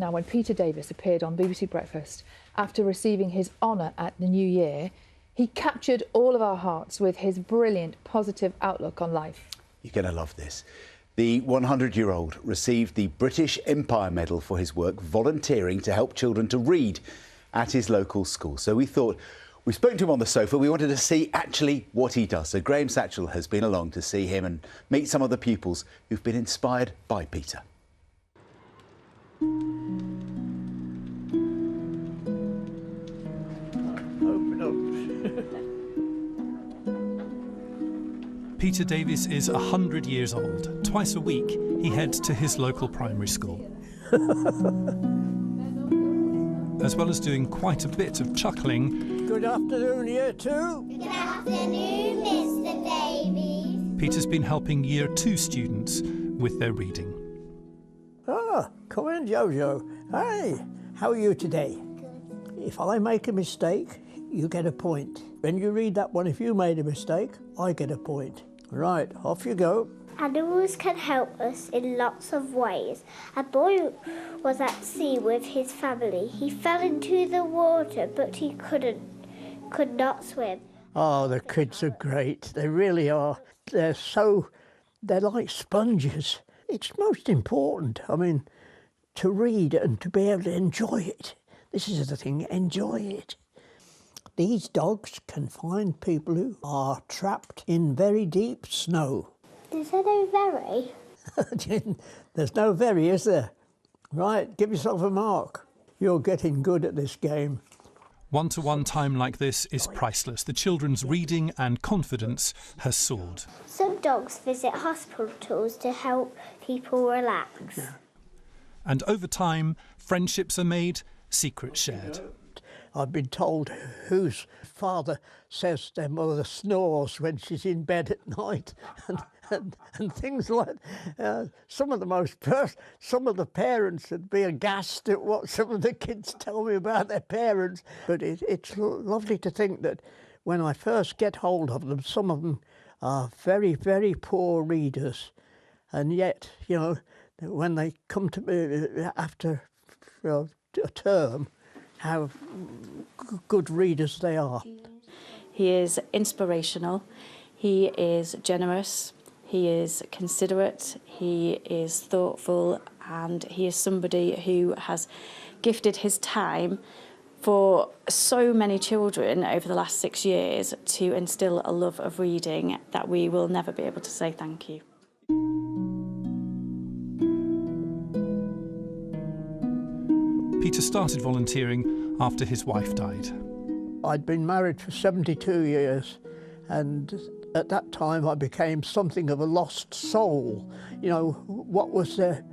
Now, when Peter Davies appeared on BBC Breakfast after receiving his honour at the New Year, he captured all of our hearts with his brilliant, positive outlook on life. You're going to love this. The 100-year-old received the British Empire Medal for his work volunteering to help children to read at his local school. So we thought, we spoke to him on the sofa, we wanted to see actually what he does. So Graham Satchell has been along to see him and meet some of the pupils who've been inspired by Peter. Peter Davies is 100 years old. Twice a week, he heads to his local primary school. As well as doing quite a bit of chuckling. Good afternoon, Year 2. Good afternoon, Mr. Davies. Peter's been helping Year 2 students with their reading. Ah, come in, Jojo. Hey, how are you today? Good. If I make a mistake, you get a point. When you read that one, if you made a mistake, I get a point. Right, off you go. Animals can help us in lots of ways. A boy was at sea with his family. He fell into the water, but he could not swim. Oh, the kids are great. They really are. They're like sponges. It's most important, I mean, to read and to be able to enjoy it. This is the thing, enjoy it. These dogs can find people who are trapped in very deep snow. Is there no very? There's no very, is there? Right, give yourself a mark. You're getting good at this game. One-to-one time like this is priceless. The children's reading and confidence has soared. Some dogs visit hospitals to help people relax. Yeah. And over time, friendships are made, secrets shared. I've been told whose father says their mother snores when she's in bed at night, and things like some of the parents would be aghast at what some of the kids tell me about their parents. But it's lovely to think that when I first get hold of them, some of them are very, very poor readers, and yet, you know, when they come to me after a term, how good readers they are. He is inspirational, he is generous, he is considerate, he is thoughtful, and he is somebody who has gifted his time for so many children over the last 6 years to instil a love of reading that we will never be able to say thank you. Peter started volunteering after his wife died. I'd been married for 72 years, and at that time I became something of a lost soul. You know, what was there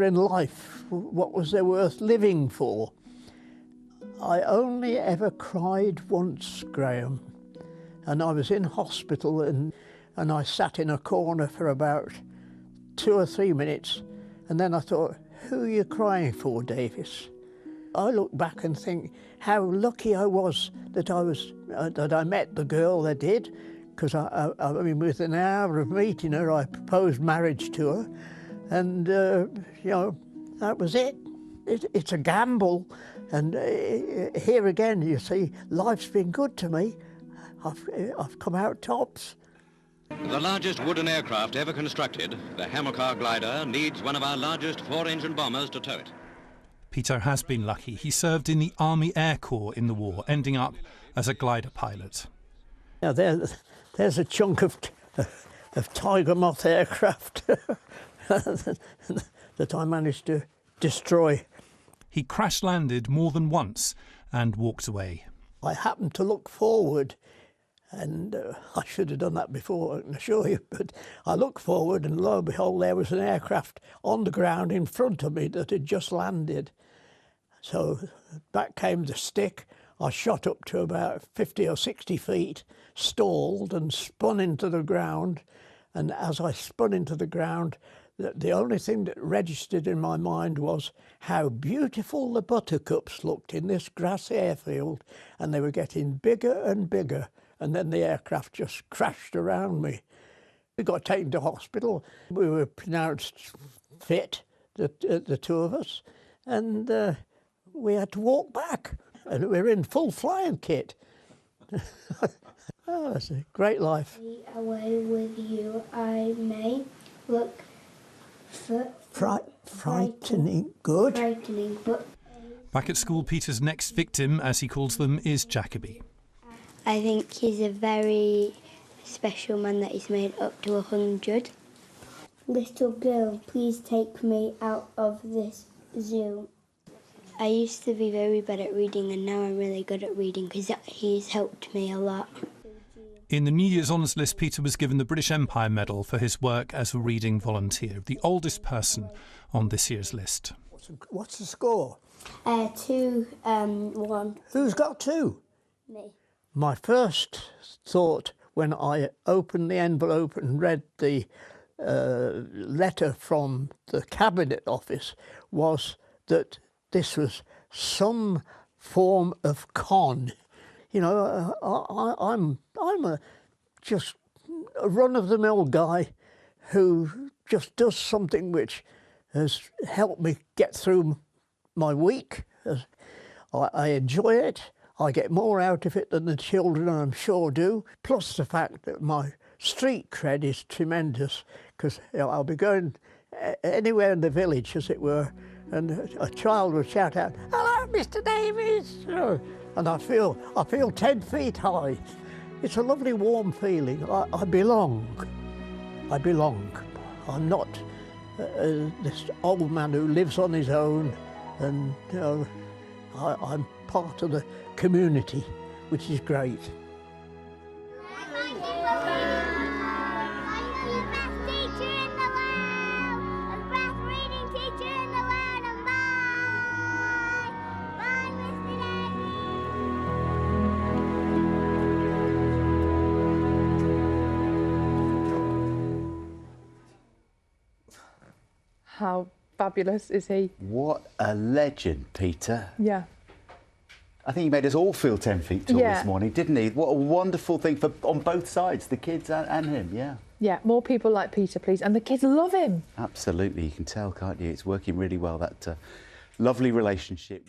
in life? What was there worth living for? I only ever cried once, Graham, and I was in hospital, and I sat in a corner for about 2 or 3 minutes, and then I thought, who are you crying for, Davies? I look back and think how lucky I was that I met the girl I did, because I mean, within an hour of meeting her, I proposed marriage to her, and you know, that was it. It's a gamble, and here again, you see, life's been good to me. I've come out tops. The largest wooden aircraft ever constructed, the Hamilcar glider, needs one of our largest 4-engine bombers to tow it. Peter has been lucky. He served in the Army Air Corps in the war, ending up as a glider pilot. Now there's a chunk of Tiger Moth aircraft that I managed to destroy. He crash-landed more than once and walked away. I happened to look forward, and I should have done that before, I can assure you, but I looked forward and lo and behold, there was an aircraft on the ground in front of me that had just landed. So back came the stick. I shot up to about 50 or 60 feet, stalled and spun into the ground. And as I spun into the ground, the only thing that registered in my mind was how beautiful the buttercups looked in this grass airfield, and they were getting bigger and bigger. And then the aircraft just crashed around me. We got taken to hospital. We were pronounced fit, the two of us. and we had to walk back, and we were in full flying kit. Oh, it's a great life. Away with you, I may look Frightening good. frightening, but Back at school, Peter's next victim, as he calls them, is Jacoby. I think he's a very special man that he's made up to 100. Little girl, please take me out of this zoo. I used to be very bad at reading and now I'm really good at reading because he's helped me a lot. In the New Year's Honours List, Peter was given the British Empire Medal for his work as a reading volunteer, the oldest person on this year's list. What's the score? 2-1. Who's got 2? Me. My first thought when I opened the envelope and read the letter from the Cabinet Office was that this was some form of con. You know, I'm just a run-of-the-mill guy who just does something which has helped me get through my week. I enjoy it. I get more out of it than the children, I'm sure, do. Plus the fact that my street cred is tremendous, because I'll be going anywhere in the village, as it were, and a child will shout out, "Hello, Mr. Davies!" And I feel 10 feet high. It's a lovely, warm feeling. I belong. I belong. I'm not this old man who lives on his own, and you know, I'm part of the community, which is great. How fabulous is he? What a legend, Peter. Yeah. I think he made us all feel 10 feet tall Yeah. this morning, didn't he? What a wonderful thing on both sides, the kids and him, yeah. Yeah, more people like Peter, please. And the kids love him. Absolutely, you can tell, can't you? It's working really well, that lovely relationship.